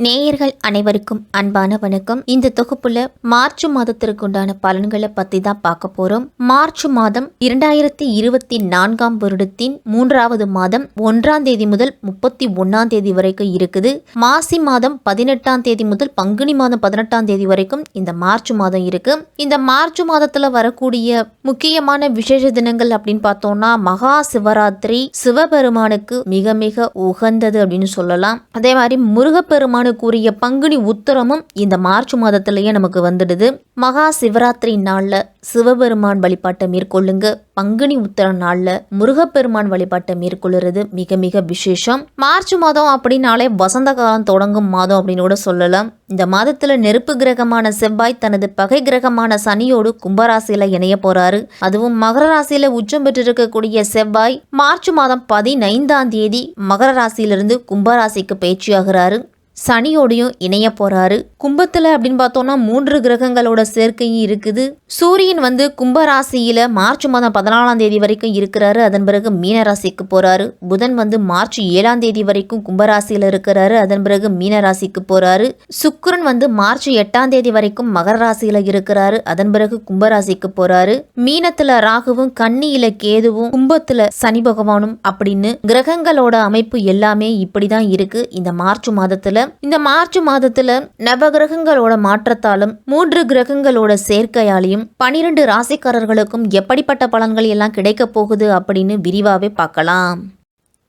நேயர்கள் அனைவருக்கும் அன்பான வணக்கம். இந்த தொகுப்புல மார்ச் மாதத்திற்கு உண்டான பலன்களை பத்தி தான் பார்க்க போறோம். மார்ச் மாதம் 2024 வருடத்தின் 3வது மாதம் 1ஆம் தேதி முதல் 31ஆம் தேதி வரைக்கும் இருக்குது. மாசி மாதம் 18ஆம் தேதி முதல் பங்குனி மாதம் 18ஆம் தேதி வரைக்கும் இந்த மார்ச் மாதம் இருக்கு. இந்த மார்ச் மாதத்துல வரக்கூடிய முக்கியமான விசேஷ தினங்கள் அப்படின்னு பார்த்தோம்னா மகா சிவராத்திரி சிவபெருமானுக்கு மிக மிக உகந்தது அப்படின்னு சொல்லலாம். அதே மாதிரி முருகப்பெருமான் கூறிய பங்குனி உத்தரமும் இந்த மார்ச் மாதத்திலேயே நமக்கு வந்துடுது. மகா சிவராத்திரி நாள்ல சிவபெருமான் வழிபாட்டை மேற்கொள்ளுங்க. பங்குனி உத்தர நாள்ல முருகப்பெருமான் வழிபாட்டை மேற்கொள்ளுறது மிக மிக விசேஷம். மார்ச் மாதம் அப்படின்னாலே வசந்த காலம் தொடங்கும் மாதம் அப்படின்னு கூட சொல்லலாம். இந்த மாதத்துல நெருப்பு கிரகமான செவ்வாய் தனது பகை கிரகமான சனியோடு கும்பராசியில இணைய போறாரு. அதுவும் மகர ராசியில உச்சம் பெற்றிருக்கக்கூடிய செவ்வாய் மார்ச் மாதம் 15ஆம் தேதி மகர ராசியிலிருந்து கும்பராசிக்கு பயிற்சியாகிறாரு. சனியோடையும் இணைய போறாரு. கும்பத்துல அப்படின்னு பார்த்தோம்னா 3 கிரகங்களோட சேர்க்கையும் இருக்குது. சூரியன் கும்பராசியில மார்ச் மாதம் 14ஆம் தேதி வரைக்கும் இருக்கிறாரு. அதன் பிறகு மீனராசிக்கு போறாரு. புதன் மார்ச் 7ஆம் தேதி வரைக்கும் கும்பராசியில இருக்கிறாரு. அதன் பிறகு மீனராசிக்கு போறாரு. சுக்கிரன் மார்ச் 8ஆம் தேதி வரைக்கும் மகர ராசியில இருக்கிறாரு. அதன் பிறகு கும்பராசிக்கு போறாரு. மீனத்துல ராகுவும் கன்னியில கேதுவும் கும்பத்துல சனி பகவானும் அப்படின்னு கிரகங்களோட அமைப்பு எல்லாமே இப்படிதான் இருக்கு இந்த மார்ச் மாதத்துல. இந்த மார்ச் மாதத்துல நவகிரகங்களோட மாற்றத்தாலும் 3 கிரகங்களோட சேர்க்கையாலையும் 12 ராசிக்காரர்களுக்கும் எப்படிப்பட்ட பலன்கள் எல்லாம் கிடைக்க போகுது அப்படின்னு விரிவாவே பார்க்கலாம்.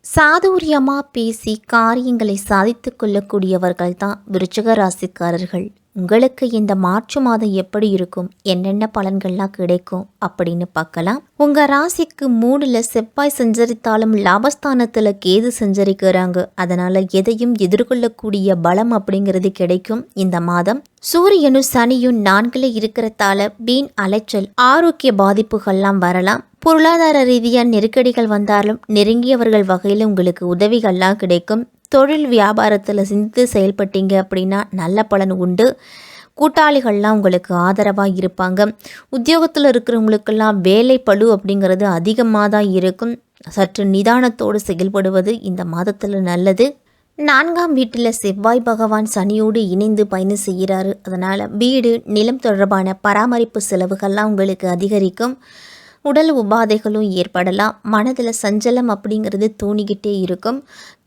சாதுரியமா பேசி காரியங்களை சாதித்து கொள்ளக்கூடியவர்கள் தான் விருச்சிக ராசிக்காரர்கள். உங்களுக்கு இந்த மார்ச் மாதம் எப்படி இருக்கும், என்னென்ன பலன்கள்லாம் கிடைக்கும் அப்படின்னு பார்க்கலாம். உங்க ராசிக்கு 3ல செவ்வாய் சஞ்சரித்தாலும் லாபஸ்தானத்துல கேது சஞ்சரிக்கிறாங்க. அதனால எதையும் எதிர்கொள்ளக்கூடிய பலம் அப்படிங்கிறது கிடைக்கும் இந்த மாதம். சூரியனும் சனியும் 4ல இருக்கிறதால வீண் அலைச்சல் ஆரோக்கிய பாதிப்புகள்லாம் வரலாம். பொருளாதார ரீதியாக நெருக்கடிகள் வந்தாலும் நெருங்கியவர்கள் வகையில் உங்களுக்கு உதவிகள்லாம் கிடைக்கும். தொழில் வியாபாரத்தில் சிந்தித்து செயல்பட்டீங்க அப்படின்னா நல்ல பலன் உண்டு. கூட்டாளிகள்லாம் உங்களுக்கு ஆதரவாக இருப்பாங்க. உத்தியோகத்தில் இருக்கிறவங்களுக்கெல்லாம் வேலை பளு அப்படிங்கிறது அதிகமாக தான் இருக்கும். சற்று நிதானத்தோடு செயல்படுவது இந்த மாதத்தில் நல்லது. 4ஆம் வீட்டில் செவ்வாய் பகவான் சனியோடு இணைந்து பயணம் செய்கிறாரு. அதனால் வீடு நிலம் தொடர்பான பராமரிப்பு செலவுகள்லாம் உங்களுக்கு அதிகரிக்கும். உடல் உபாதைகளும் ஏற்படலாம். மனதில் சஞ்சலம் அப்படிங்கிறது தோணிக்கிட்டே இருக்கும்.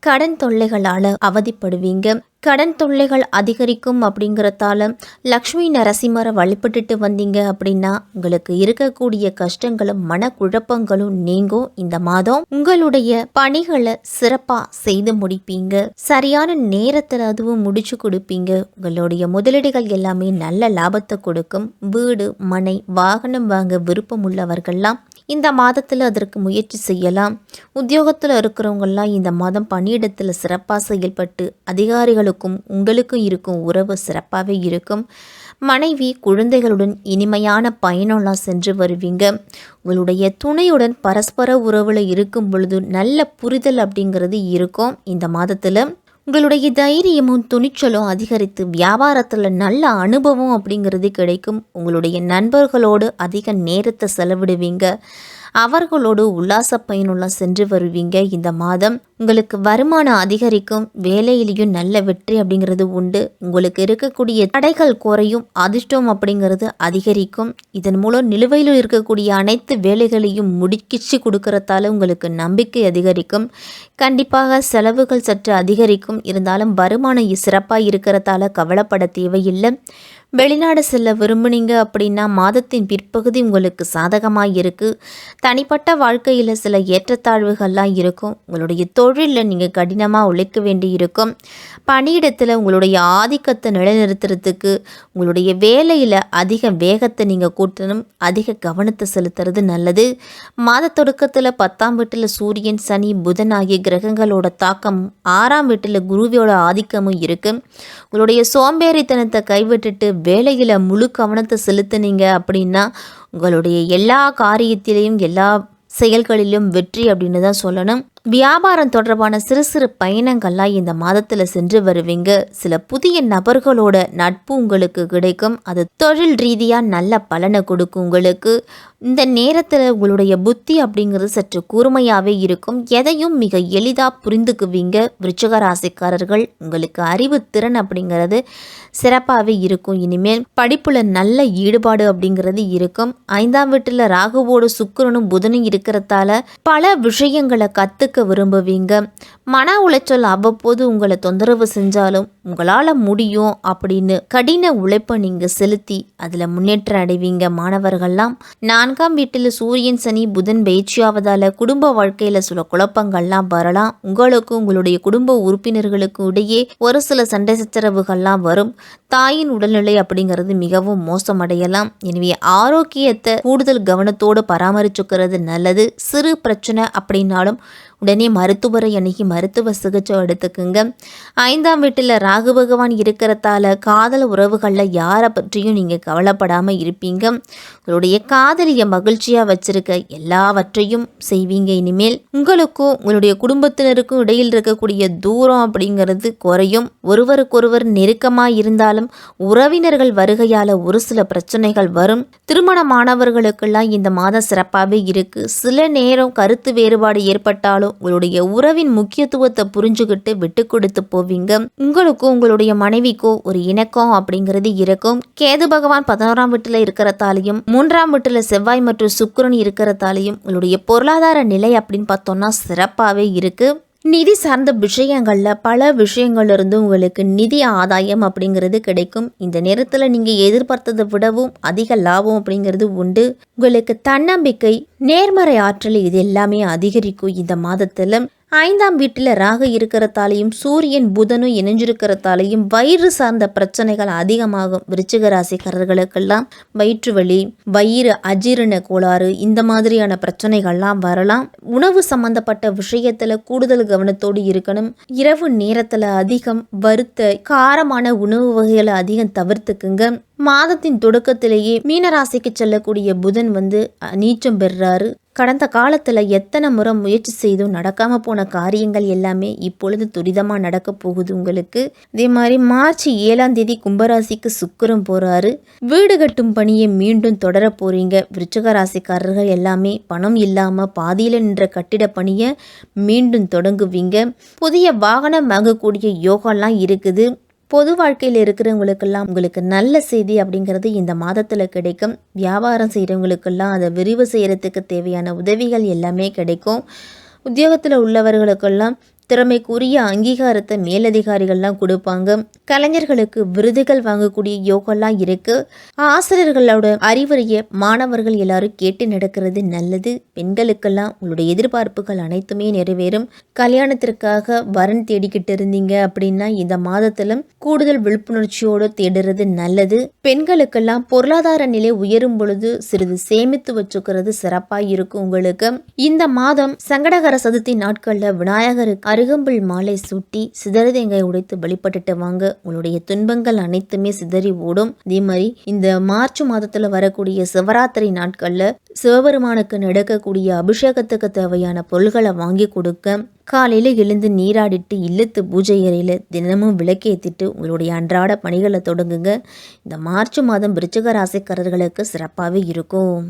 கடன் தொல்லைகளால் அவதிப்படுவீங்க. கடன் தொல்லைகள் அதிகரிக்கும் அப்படிங்கிறதால லக்ஷ்மி நரசிம்மரை வழிபட்டுட்டு வந்தீங்க அப்படின்னா உங்களுக்கு இருக்கக்கூடிய கஷ்டங்களும் மனக்குழப்பங்களும் நீங்கும். இந்த மாதம் உங்களுடைய பணிகளை சிறப்பாக செய்து முடிப்பீங்க. சரியான நேரத்தில் அதுவும் முடிச்சு கொடுப்பீங்க. உங்களுடைய முதலீடுகள் எல்லாமே நல்ல லாபத்தை கொடுக்கும். வீடு மனை வாகனம் வாங்க விருப்பம் உள்ளவர்கள்லாம் இந்த மாதத்தில் அதற்கு முயற்சி செய்யலாம். உத்தியோகத்தில் இருக்கிறவங்கெல்லாம் இந்த மாதம் பணியிடத்தில் சிறப்பாக செயல்பட்டு அதிகாரிகளுக்கும் உங்களுக்கும் இருக்கும் உறவு சிறப்பாகவே இருக்கும். மனைவி குழந்தைகளுடன் இனிமையான பயணம்லாம் சென்று வருவீங்க. உங்களுடைய துணையுடன் பரஸ்பர உறவில் இருக்கும் பொழுது நல்ல புரிதல் அப்படிங்கிறது இருக்கும். இந்த மாதத்தில் உங்களுடைய தைரியமும் துணிச்சலும் அதிகரித்து வியாபாரத்தில் நல்ல அனுபவம் அப்படிங்கிறது கிடைக்கும். உங்களுடைய நண்பர்களோடு அதிக நேரத்தை செலவிடுவீங்க. அவர்களோடு உல்லாச பயணம்லாம் சென்று வருவீங்க. இந்த மாதம் உங்களுக்கு வருமானம் அதிகரிக்கும். வேலையிலையும் நல்ல வெற்றி அப்படிங்கிறது உண்டு. உங்களுக்கு இருக்கக்கூடிய தடைகள் குறையும். அதிர்ஷ்டம் அப்படிங்கிறது அதிகரிக்கும். இதன் மூலம் நிலுவையில் இருக்கக்கூடிய அனைத்து வேலைகளையும் முடிக்கிச்சு கொடுக்கறதால உங்களுக்கு நம்பிக்கை அதிகரிக்கும். கண்டிப்பாக செலவுகள் சற்று அதிகரிக்கும். இருந்தாலும் வருமானம் சிறப்பாக இருக்கிறதால கவலைப்பட தேவையில்லை. வெளிநாடு செல்ல விரும்புனீங்க அப்படின்னா மாதத்தின் பிற்பகுதி உங்களுக்கு சாதகமாக இருக்குது. தனிப்பட்ட வாழ்க்கையில் சில ஏற்றத்தாழ்வுகள்லாம் இருக்கும். உங்களுடைய தொழிலில் நீங்கள் கடினமாக உழைக்க வேண்டி இருக்கும். பணியிடத்தில் உங்களுடைய ஆதிக்கத்தை நிலைநிறுத்துறதுக்கு உங்களுடைய வேலையில் அதிக வேகத்தை நீங்கள் கூட்டணும். அதிக கவனத்தை செலுத்துறது நல்லது. மாத தொடக்கத்தில் 10ஆம் வீட்டில் சூரியன் சனி புதன் ஆகிய கிரகங்களோட தாக்கம் 6ஆம் வீட்டில் குருவியோட ஆதிக்கமும் இருக்குது. உங்களுடைய சோம்பேறித்தனத்தை கைவிட்டுட்டு வேலையில் முழு கவனத்தை செலுத்துனீங்க அப்படின்னா உங்களுடைய எல்லா காரியத்திலையும் எல்லா செயல்களிலும் வெற்றி அப்படின்னு தான் சொல்லணும். வியாபாரம் தொடர்பான சிறு சிறு பயணங்கள்லாம் இந்த மாதத்தில் சென்று வருவீங்க. சில புதிய நபர்களோட நட்பு உங்களுக்கு கிடைக்கும். அது தொழில் ரீதியாக நல்ல பலனை கொடுக்கும். உங்களுக்கு இந்த நேரத்தில் உங்களுடைய புத்தி அப்படிங்கிறது சற்று கூர்மையாகவே இருக்கும். எதையும் மிக எளிதாக புரிந்துக்குவீங்க. விருச்சிக ராசிக்காரர்கள் உங்களுக்கு அறிவு திறன் அப்படிங்கிறது சிறப்பாகவே இருக்கும். இனிமேல் படிப்புல நல்ல ஈடுபாடு அப்படிங்கிறது இருக்கும். 5ஆம் வீட்டில் ராகுவோடு சுக்கிரனும் புதனும் இருக்கிறதால பல விஷயங்களை கற்றுக்க விரும்புவீங்க. மன உளைச்சல் அவ்வப்போது உங்களை தொந்தரவு செஞ்சாலும் உங்களால் முடியும் அப்படின்னு கடின உழைப்பை நீங்கள் செலுத்தி அதில் முன்னேற்றம் அடைவீங்க. மாணவர்கள்லாம் 4ஆம் வீட்டில் சூரியன் சனி புதன் பயிற்சியாவதால் குடும்ப வாழ்க்கையில் சில குழப்பங்கள்லாம் வரலாம். உங்களுக்கும் உங்களுடைய குடும்ப உறுப்பினர்களுக்கும் இடையே ஒரு சில சண்டை சச்சரவுகள்லாம் வரும். தாயின் உடல்நிலை அப்படிங்கிறது மிகவும் மோசமடையலாம். எனவே ஆரோக்கியத்தை கூடுதல் கவனத்தோடு பராமரிச்சுக்கிறது நல்லது. சிறு பிரச்சனை அப்படின்னாலும் உடனே மருத்துவரை அணுகி மருத்துவ சிகிச்சை எடுத்துக்குங்க. 5ஆம் வீட்டில் ராகு பகவான் இருக்கிறதால காதல் உறவுகளில் யாரை பற்றியும் நீங்கள் கவலைப்படாமல் இருப்பீங்க. உங்களுடைய காதலியை மகிழ்ச்சியாக வச்சிருக்க எல்லாவற்றையும் செய்வீங்க. இனிமேல் உங்களுக்கும் உங்களுடைய குடும்பத்தினருக்கும் இடையில் இருக்கக்கூடிய தூரம் அப்படிங்கிறது குறையும். ஒருவருக்கொருவர் நெருக்கமாக இருந்தாலும் உறவினர்கள் வருகையால் ஒரு சில பிரச்சனைகள் வரும். திருமணமானவர்களுக்கெல்லாம் இந்த மாதம் சிறப்பாகவே இருக்கு. சில நேரம் கருத்து வேறுபாடு ஏற்பட்டாலும் உங்களுடைய உறவின் முக்கியத்துவத்தை புரிஞ்சுக்கிட்டு விட்டு கொடுத்து போவீங்க. உங்களுக்கும் உங்களுடைய மனைவிக்கோ ஒரு இணக்கம் அப்படிங்கிறது இருக்கும். கேது பகவான் 11ஆம் வீட்டில் இருக்கிறதாலையும் 3ஆம் வீட்டில் செவ்வாய் மற்றும் சுக்கிரன் இருக்கிறதாலையும் உங்களுடைய பொருளாதார நிலை அப்படின்னு பார்த்தோம்னா சிறப்பாகவே இருக்கு. நிதி சார்ந்த விஷயங்களில் பல விஷயங்கள்ல இருந்து உங்களுக்கு நிதி ஆதாயம் அப்படிங்கிறது கிடைக்கும். இந்த நேரத்தில் நீங்கள் எதிர்பார்த்ததை விடவும் அதிக லாபம் அப்படிங்கிறது உண்டு. உங்களுக்கு தன்னம்பிக்கை, நேர்மறை ஆற்றல் இது எல்லாமே அதிகரிக்கும். இந்த மாதத்தில் 5ஆம் வீட்டில் ராகு இருக்கிறதாலையும் சூரியன் புதனும் இணைஞ்சிருக்கிறதாலையும் வயிறு சார்ந்த பிரச்சனைகள் அதிகமாகும். விருச்சிக ராசிக்காரர்களுக்கெல்லாம் வயிற்று வலி, வயிறு அஜீரண கோளாறு இந்த மாதிரியான பிரச்சனைகள்லாம் வரலாம். உணவு சம்பந்தப்பட்ட விஷயத்தில் கூடுதல் கவனத்தோடு இருக்கணும். இரவு நேரத்தில் அதிகம் வறுத்த காரமான உணவு வகைகளை அதிகம் தவிர்த்துக்குங்க. மாதத்தின் தொடக்கத்திலேயே மீனராசிக்கு செல்லக்கூடிய புதன் நீச்சம் பெறுறாரு. கடந்த காலத்தில் எத்தனை முறை முயற்சி செய்தும் நடக்காம போன காரியங்கள் எல்லாமே இப்பொழுது துரிதமாக நடக்க போகுது உங்களுக்கு. அதே மாதிரி மார்ச் 7ஆம் தேதி கும்பராசிக்கு சுக்கிரன் போறாரு. வீடு கட்டும் பணியை மீண்டும் தொடர போறீங்க. விருச்சிக ராசிக்காரர்கள் எல்லாமே பணம் இல்லாமல் பாதியில் நின்ற கட்டிட பணியை மீண்டும் தொடங்குவீங்க. புதிய வாகனம் வாங்கக்கூடிய யோகாலாம் இருக்குது. பொது வாழ்க்கையில் இருக்கிறவங்களுக்கெல்லாம் உங்களுக்கு நல்ல செய்தி அப்படிங்கிறது இந்த மாதத்தில் கிடைக்கும். வியாபாரம் செய்கிறவங்களுக்கெல்லாம் அதை விரிவு செய்கிறதுக்கு தேவையான உதவிகள் எல்லாமே கிடைக்கும். உத்தியோகத்தில் உள்ளவர்களுக்கெல்லாம் திறமைக்குரிய அங்கீகாரத்தை மேலதிகாரிகள்லாம் கொடுப்பாங்க. கலைஞர்களுக்கு விருதுகள் வாங்கக்கூடிய யோகெல்லாம் இருக்கு. ஆசிரியர்களோட அறிவுரையை மாணவர்கள் எல்லாரும் கேட்டு நடக்கிறது நல்லது. பெண்களுக்கெல்லாம் உங்களுடைய எதிர்பார்ப்புகள் அனைத்துமே நிறைவேறும். கல்யாணத்திற்காக வரன் தேடிக்கிட்டு இருந்தீங்க அப்படின்னா இந்த மாதத்திலும் கூடுதல் விழிப்புணர்ச்சியோடு தேடுறது நல்லது. பெண்களுக்கெல்லாம் பொருளாதார நிலை உயரும் பொழுது சிறிது சேமித்து வச்சுக்கிறது சிறப்பாக இருக்கும் உங்களுக்கு. இந்த மாதம் சங்கடகர சதுர்த்தி நாட்களில் விநாயகருக்கு அருகம்புல் மாலை சூட்டி சிதறதேங்காய் உடைத்து வழிபட்டுட்டு வாங்க. உங்களுடைய துன்பங்கள் அனைத்துமே சிதறி ஓடும். அதே மாதிரி இந்த மார்ச் மாதத்துல வரக்கூடிய சிவராத்திரி நாட்கள்ல சிவபெருமானுக்கு நடக்கக்கூடிய அபிஷேகத்துக்கு தேவையான பொருள்களை வாங்கி கொடுக்க. காலையில எழுந்து நீராடிட்டு இல்லத்து பூஜை அறையில தினமும் விளக்கேற்றிட்டு உங்களுடைய அன்றாட பணிகளை தொடங்குங்க. இந்த மார்ச் மாதம் விருச்சிக ராசிக்காரர்களுக்கு சிறப்பாகவே இருக்கும்.